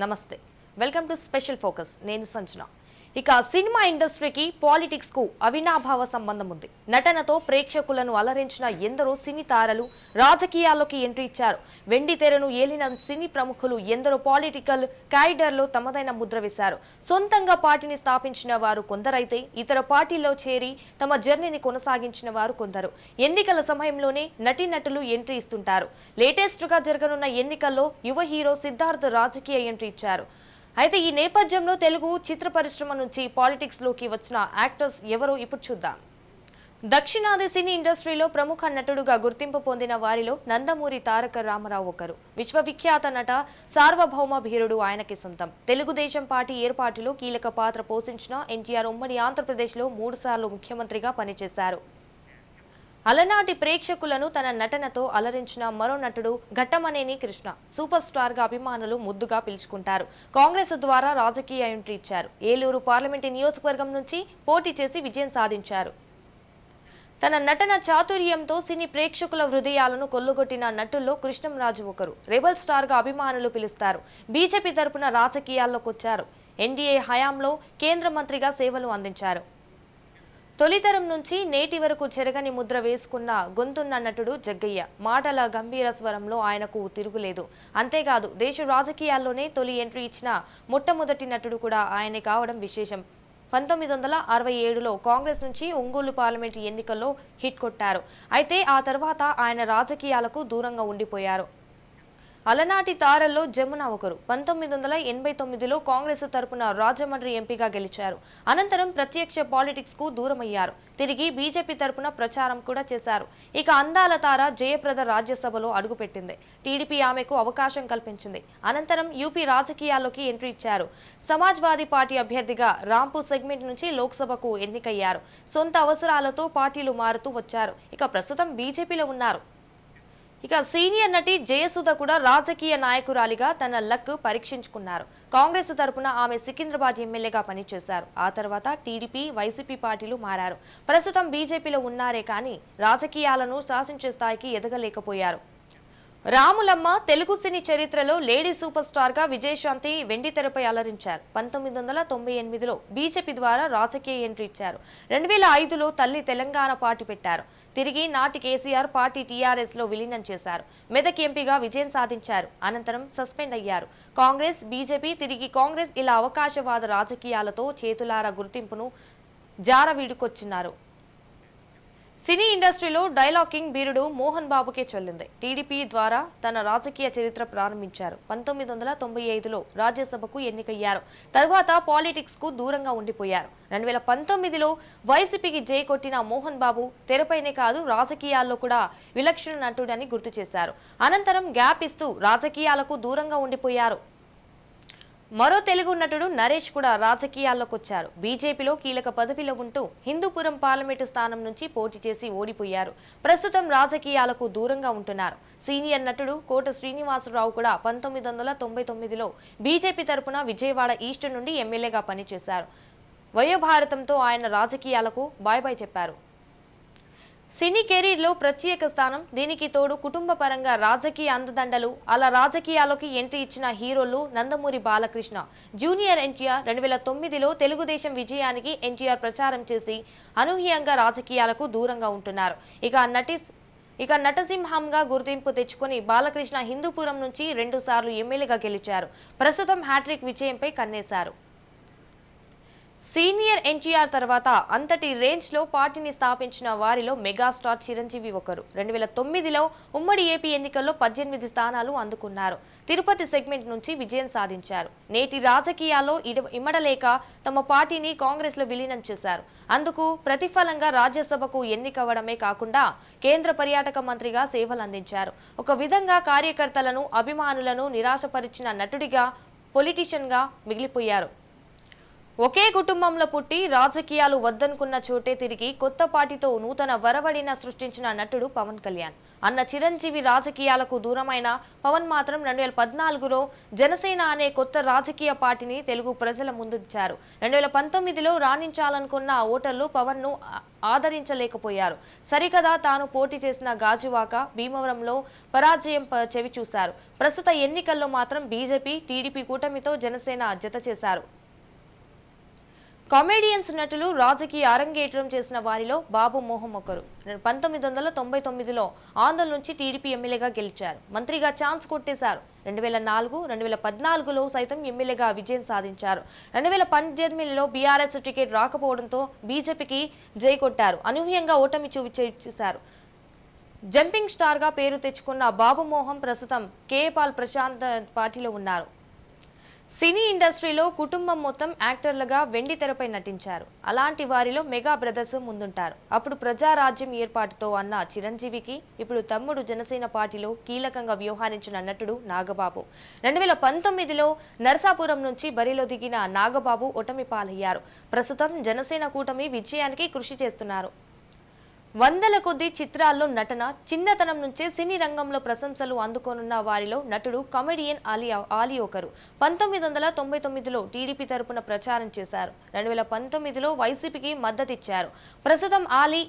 నమస్తే welcome to special focus నేను సంజన ఇక సినిమా ఇండస్ట్రీకి పాలిటిక్స్ కు అవినాభావ సంబంధం ఉంది నటనతో ప్రేక్షకులను అలరించిన ఎందరో సినీ తారలు రాజకీయాల్లోకి ఎంట్రీ ఇచ్చారు వెండి తెరను ఏలిన సినీ ప్రముఖులు ఎందరో పొలిటికల్ క్యారిడర్లో తమదైన ముద్ర వేశారు సొంతంగా పార్టీని స్థాపించిన వారు కొందరైతే ఇతర పార్టీల్లో చేరి తమ జర్నీని కొనసాగించిన వారు కొందరు ఎన్నికల సమయంలోనే నటీనటులు ఎంట్రీ ఇస్తుంటారు లేటెస్ట్ గా జరగనున్న ఎన్నికల్లో యువ హీరో సిద్ధార్థ్ రాజకీయ ఎంట్రీ ఇచ్చారు అయితే ఈ నేపథ్యంలో తెలుగు చిత్ర పరిశ్రమ నుంచి పాలిటిక్స్ లోకి వచ్చిన యాక్టర్స్ ఎవరో ఇప్పుడు చూద్దాం దక్షిణాది సినీ ఇండస్ట్రీలో ప్రముఖ నటుడుగా గుర్తింపు పొందిన వారిలో నందమూరి తారక రామారావు ఒకరు విశ్వవిఖ్యాత నట సార్వభౌమ భీరుడు ఆయనకి సొంతం తెలుగుదేశం పార్టీ ఏర్పాటులో కీలక పాత్ర పోషించిన ఎన్టీఆర్ ఉమ్మడి ఆంధ్రప్రదేశ్లో 3 సార్లు ముఖ్యమంత్రిగా పనిచేశారు అలనాటి ప్రేక్షకులను తన నటనతో అలరించిన మరో నటుడు ఘట్టమనేని కృష్ణ సూపర్ స్టార్ గా అభిమానులు ముద్దుగా పిలుచుకుంటారు కాంగ్రెస్ ద్వారా రాజకీయ ఎంట్రీ ఇచ్చారు ఏలూరు పార్లమెంటు నియోజకవర్గం నుంచి పోటీ చేసి విజయం సాధించారు తన నటన చాతుర్యంతో సినీ ప్రేక్షకుల హృదయాలను కొల్లగొట్టిన నటుల్లో కృష్ణంరాజు ఒకరు రెబల్ స్టార్ గా అభిమానులు పిలుస్తారు బీజేపీ తరపున రాజకీయాల్లోకి వచ్చారు ఎన్డీఏ హయాంలో కేంద్ర మంత్రిగా సేవలు అందించారు తొలితరం నుంచి నేటి వరకు చెరగని ముద్ర వేసుకున్న గొంతున్న నటుడు జగ్గయ్య మాటల గంభీర స్వరంలో ఆయనకు తిరుగులేదు అంతేకాదు దేశ రాజకీయాల్లోనే తొలి ఎంట్రీ ఇచ్చిన మొట్టమొదటి నటుడు కూడా ఆయనే కావడం విశేషం 1967లో కాంగ్రెస్ నుంచి ఒంగోలు పార్లమెంటు ఎన్నికల్లో హిట్ కొట్టారు అయితే ఆ తర్వాత ఆయన రాజకీయాలకు దూరంగా ఉండిపోయారు అలనాటి తారల్లో జమున ఒకరు 1989లో కాంగ్రెస్ తరపున రాజమండ్రి ఎంపీగా గెలిచారు అనంతరం ప్రత్యక్ష పాలిటిక్స్ కు దూరమయ్యారు తిరిగి బీజేపీ తరపున ప్రచారం కూడా చేశారు ఇక అందాల తార జయప్రద రాజ్యసభలో అడుగుపెట్టింది టీడీపీ ఆమెకు అవకాశం కల్పించింది అనంతరం యూపీ రాజకీయాల్లోకి ఎంట్రీ ఇచ్చారు సమాజ్వాదీ పార్టీ అభ్యర్థిగా రాంపూర్ సెగ్మెంట్ నుంచి లోక్సభకు ఎన్నికయ్యారు సొంత అవసరాలతో పార్టీలు మారుతూ వచ్చారు ఇక ప్రస్తుతం బీజేపీలో ఉన్నారు ఇక సీనియర్ నటి జయసుధ కూడా రాజకీయ నాయకురాలిగా తన లక్ పరీక్షించుకున్నారు కాంగ్రెస్ తరపున ఆమె సికింద్రాబాద్ ఎమ్మెల్యేగా పనిచేశారు ఆ తర్వాత టీడీపీ వైసీపీ పార్టీలు మారారు ప్రస్తుతం బీజేపీలో ఉన్నారే కానీ రాజకీయాలను శాసించే స్థాయికి ఎదగలేకపోయారు రాములమ్మ తెలుగు సినీ చరిత్రలో లేడీ సూపర్ స్టార్ గా విజయశాంతి వెండితెరపై అలరించారు 1998లో బీజేపీ ద్వారా రాజకీయ ఎంట్రీ ఇచ్చారు 2005లో తల్లి తెలంగాణ పార్టీ పెట్టారు తిరిగి నాటి కేసీఆర్ పార్టీ టీఆర్ఎస్ లో విలీనం చేశారు మెదక్ ఎంపీగా విజయం సాధించారు అనంతరం సస్పెండ్ అయ్యారు కాంగ్రెస్ బీజేపీ తిరిగి కాంగ్రెస్ ఇలా అవకాశవాద రాజకీయాలతో చేతులారా గుర్తింపును జారవిడుకొచ్చున్నారు సినీ ఇండస్ట్రీలో డైలాగింగ్ బీరుడు మోహన్ బాబుకే చెల్లింది టీడీపీ ద్వారా తన రాజకీయ చరిత్ర ప్రారంభించారు 1995లో రాజ్యసభకు ఎన్నికయ్యారు తర్వాత పాలిటిక్స్ కు దూరంగా ఉండిపోయారు 2019లో వైసీపీకి జై కొట్టిన మోహన్ బాబు తెరపైనే కాదు రాజకీయాల్లో కూడా విలక్షణ నటుడని గుర్తు చేశారు అనంతరం గ్యాప్ ఇస్తూ రాజకీయాలకు దూరంగా ఉండిపోయారు మరో తెలుగు నటుడు నరేష్ కూడా రాజకీయాల్లోకి వచ్చారు బీజేపీలో కీలక పదవిలో ఉంటూ హిందూపురం పార్లమెంటు స్థానం నుంచి పోటీ చేసి ఓడిపోయారు ప్రస్తుతం రాజకీయాలకు దూరంగా ఉంటున్నారు సీనియర్ నటుడు కోట శ్రీనివాసరావు కూడా 1999లో బీజేపీ తరపున విజయవాడ ఈస్ట్ నుండి ఎమ్మెల్యేగా పనిచేశారు వయోభారతంతో ఆయన రాజకీయాలకు బాయ్ చెప్పారు సినీ కెరీర్లో ప్రత్యేక స్థానం దీనికి తోడు కుటుంబ పరంగా రాజకీయ అందదండలు అలా రాజకీయాల్లోకి ఎంట్రీ ఇచ్చిన హీరోలు నందమూరి బాలకృష్ణ జూనియర్ ఎన్టీఆర్ 2009లో తెలుగుదేశం విజయానికి ఎన్టీఆర్ ప్రచారం చేసి అనూహ్యంగా రాజకీయాలకు దూరంగా ఉంటున్నారు ఇక నటసింహంగా గుర్తింపు తెచ్చుకొని బాలకృష్ణ హిందూపురం నుంచి 2 సార్లు ఎమ్మెల్యేగా గెలిచారు ప్రస్తుతం హ్యాట్రిక్ విజయంపై కన్నేశారు సీనియర్ ఎన్టీఆర్ తర్వాత అంతటి రేంజ్ లో పార్టీని స్థాపించిన వారిలో మెగాస్టార్ చిరంజీవి ఒకరు 2009లో ఉమ్మడి ఏపీ ఎన్నికల్లో 18 స్థానాలు అందుకున్నారు తిరుపతి సెగ్మెంట్ నుంచి విజయం సాధించారు నేటి రాజకీయాల్లో ఇమడలేక తమ పార్టీని కాంగ్రెస్ లో విలీనం చేశారు అందుకు ప్రతిఫలంగా రాజ్యసభకు ఎన్నికవడమే కాకుండా కేంద్ర పర్యాటక మంత్రిగా సేవలు అందించారు ఒక విధంగా కార్యకర్తలను అభిమానులను నిరాశపరిచిన నటుడిగా పొలిటీషియన్ గా మిగిలిపోయారు ఒకే కుటుంబంలో పుట్టి రాజకీయాలు వద్దనుకున్న చోటే తిరిగి కొత్త పార్టీతో నూతన వరవడిన సృష్టించిన నటుడు పవన్ కళ్యాణ్ అన్న చిరంజీవి రాజకీయాలకు దూరమైన పవన్ మాత్రం 2014లో జనసేన అనే కొత్త రాజకీయ పార్టీని తెలుగు ప్రజల ముందుంచారు. 2019లో రాణించాలనుకున్న ఓటర్లు పవన్ ను ఆదరించలేకపోయారు. సరికదా తాను పోటీ చేసిన గాజువాక, భీమవరంలో పరాజయం చెవి చూశారు. ప్రస్తుత ఎన్నికల్లో మాత్రం బీజేపీ, టీడీపీ కూటమితో జనసేన జత చేశారు. కామెడియన్స్ నటులు రాజకీయ అరంగేట్రం చేసిన వారిలో బాబు మోహం ఒకరు. 1999లో ఆంధ్ర నుంచి టీడీపీ ఎమ్మెల్యేగా గెలిచారు. మంత్రిగా ఛాన్స్ కొట్టేశారు. 2004, 2014లో సైతం ఎమ్మెల్యేగా విజయం సాధించారు. 2018లో బీఆర్ఎస్ టికెట్ రాకపోవడంతో బీజేపీకి జై కొట్టారు. అనూహ్యంగా ఓటమి చూశారు. జంపింగ్ స్టార్ గా పేరు తెచ్చుకున్న బాబు మోహం ప్రస్తుతం కేపాల్ ప్రశాంత్ పార్టీలో ఉన్నారు. సినీ ఇండస్ట్రీలో కుటుంబం మొత్తం యాక్టర్లుగా వెండి తెరపై నటించారు. అలాంటి వారిలో మెగా బ్రదర్స్ ముందుంటారు. అప్పుడు ప్రజారాజ్యం ఏర్పాటుతో అన్న చిరంజీవికి ఇప్పుడు తమ్ముడు జనసేన పార్టీలో కీలకంగా వ్యవహరించిన నటుడు నాగబాబు. 2019లో నరసాపురం నుంచి బరిలో దిగిన నాగబాబు ఓటమి పాలయ్యారు. ప్రస్తుతం జనసేన కూటమి విజయానికి కృషి చేస్తున్నారు. వందల కొద్ది చిత్రాల్లో నటన, చిన్నతనం నుంచే సినీ రంగంలో ప్రశంసలు అందుకోనున్న వారిలో నటుడు కమెడియన్ ఆలీ ఒకరు. 1999లో టీడీపీ తరపున ప్రచారం చేశారు. 2019లో వైసీపీకి మద్దతిచ్చారు. ప్రస్తుతం ఆలీ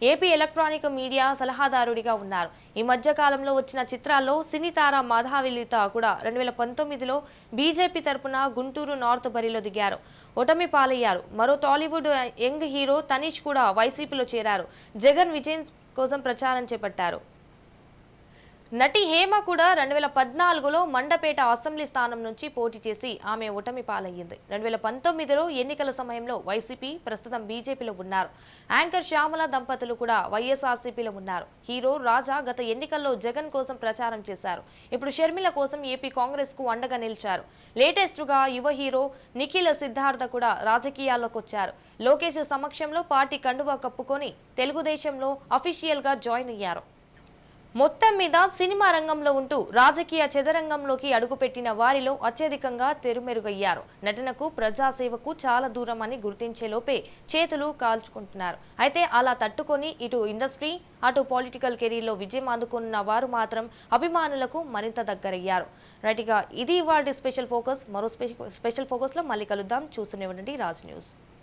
ఏపీ ఎలక్ట్రానిక్ మీడియా సలహాదారుడిగా ఉన్నారు. ఈ మధ్య కాలంలో వచ్చిన చిత్రాల్లో సినీ తార మాధవీలత కూడా 2019లో బీజేపీ తరపున గుంటూరు నార్త్ బరిలో దిగారు. ఓటమి పాలయ్యారు. మరో టాలీవుడ్ యంగ్ హీరో తనీష్ కూడా వైసీపీలో చేరారు. జగన్ విజయం కోసం ప్రచారం చేపట్టారు. నటి హేమ కూడా 2014లో మండపేట అసెంబ్లీ స్థానం నుంచి పోటీ చేసి ఆమె ఓటమి పాలయ్యింది. 2019లో ఎన్నికల సమయంలో వైసీపీ, ప్రస్తుతం బీజేపీలో ఉన్నారు. యాంకర్ శ్యామల దంపతులు కూడా వైఎస్ఆర్సీపీలో ఉన్నారు. హీరో రాజా గత ఎన్నికల్లో జగన్ కోసం ప్రచారం చేశారు. ఇప్పుడు షర్మిల కోసం ఏపీ కాంగ్రెస్ కు అండగా నిలిచారు. లేటెస్ట్ గా యువ హీరో నిఖిల్ సిద్ధార్థ కూడా రాజకీయాల్లోకి వచ్చారు. లోకేష్ సమక్షంలో పార్టీ కండువా కప్పుకొని తెలుగుదేశంలో అఫీషియల్ గా జాయిన్ అయ్యారు. మొత్తం మీద సినిమా రంగంలో ఉంటూ రాజకీయ చదరంగంలోకి అడుగుపెట్టిన వారిలో అత్యధికంగా తెరుమెరుగయ్యారు. నటనకు, ప్రజాసేవకు చాలా దూరం అని గుర్తించేలోపే చేతులు కాల్చుకుంటున్నారు. అయితే అలా తట్టుకొని ఇటు ఇండస్ట్రీ, అటు పొలిటికల్ కెరీర్లో విజయం అందుకున్న వారు మాత్రం అభిమానులకు మరింత దగ్గరయ్యారు. రైట్గా ఇది ఇవాళ స్పెషల్ ఫోకస్. మరో స్పెషల్ ఫోకస్లో మళ్ళీ కలుద్దాం. చూస్తూనే ఉండండి రాజ్ న్యూస్.